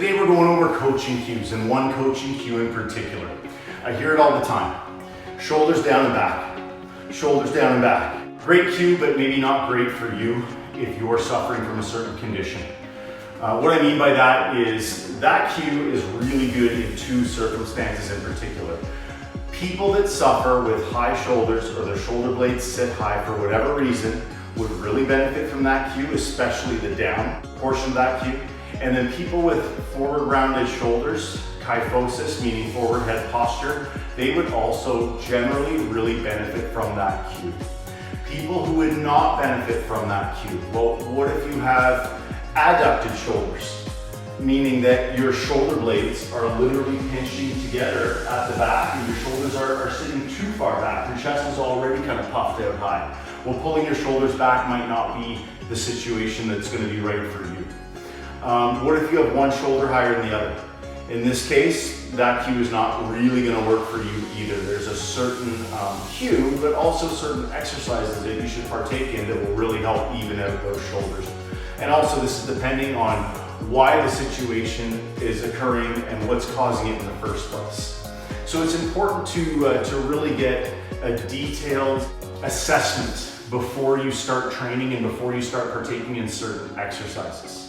Today we're going over coaching cues, and one coaching cue in particular. I hear it all the time. Shoulders down and back. Shoulders down and back. Great cue, but maybe not great for you if you're suffering from a certain condition. What I mean by that is that cue is really good in two circumstances in particular. People that suffer with high shoulders or their shoulder blades sit high for whatever reason would really benefit from that cue, especially the down portion of that cue. And then people with forward rounded shoulders, kyphosis, meaning forward head posture, they would also generally really benefit from that cue. People who would not benefit from that cue, well, what if you have adducted shoulders, meaning that your shoulder blades are literally pinching together at the back and your shoulders are sitting too far back. Your chest is already kind of puffed out high. Well, pulling your shoulders back might not be the situation that's going to be right for you. What if you have one shoulder higher than the other? In this case, that cue is not really going to work for you either. There's a certain cue, but also certain exercises that you should partake in that will really help even out those shoulders. And also this is depending on why the situation is occurring and what's causing it in the first place. So it's important to really get a detailed assessment before you start training and before you start partaking in certain exercises.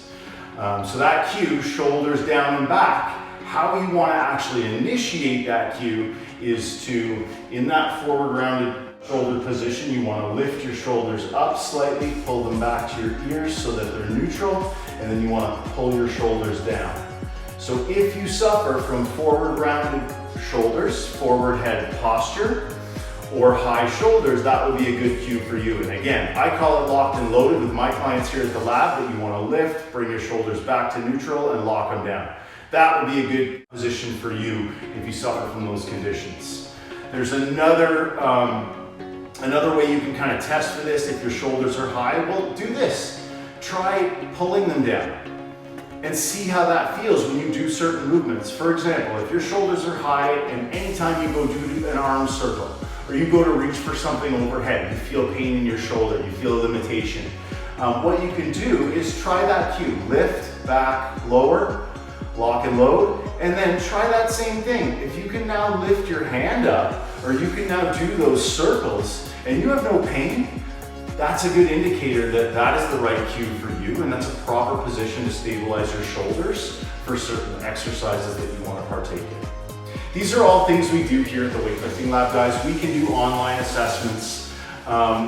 So that cue, shoulders down and back, how you want to actually initiate that cue is to, in that forward rounded shoulder position, you want to lift your shoulders up slightly, pull them back to your ears so that they're neutral, and then you want to pull your shoulders down. So if you suffer from forward rounded shoulders, forward head posture, or high shoulders, that would be a good cue for you. And again, I call it locked and loaded with my clients here at the lab, that you want to lift, bring your shoulders back to neutral and lock them down. That would be a good position for you if you suffer from those conditions. There's another way you can kind of test for this if your shoulders are high. Well, do this. Try pulling them down and see how that feels when you do certain movements. For example, if your shoulders are high and anytime you go do an arm circle or you go to reach for something overhead, you feel pain in your shoulder, you feel a limitation. What you can do is try that cue. Lift, back, lower, lock and load, and then try that same thing. If you can now lift your hand up or you can now do those circles and you have no pain, that's a good indicator that that is the right cue for you, and that's a proper position to stabilize your shoulders for certain exercises that you want to partake in. These are all things we do here at the Weightlifting Lab, guys. We can do online assessments,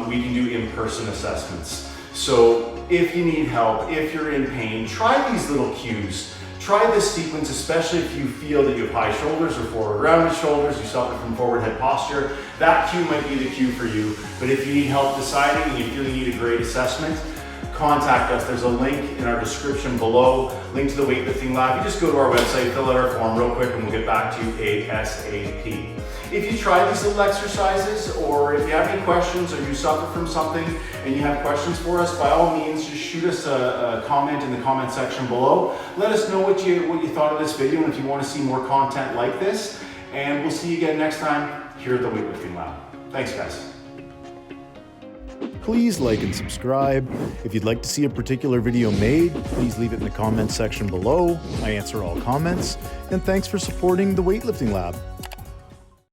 we can do in-person assessments. So if you need help, if you're in pain, try these little cues. Try this sequence, especially if you feel that you have high shoulders or forward rounded shoulders, you suffer from forward head posture. That cue might be the cue for you. But if you need help deciding and you feel you need a great assessment, contact us. There's a link in our description below, link to the Weightlifting Lab. You just go to our website, fill out our form real quick, and we'll get back to you ASAP. If you try these little exercises, or if you have any questions, or you suffer from something and you have questions for us, by all means, just shoot us a comment in the comment section below. Let us know what you thought of this video and if you want to see more content like this. And we'll see you again next time here at the Weightlifting Lab. Thanks, guys. Please like and subscribe. If you'd like to see a particular video made, please leave it in the comments section below. I answer all comments. And thanks for supporting the Weightlifting Lab.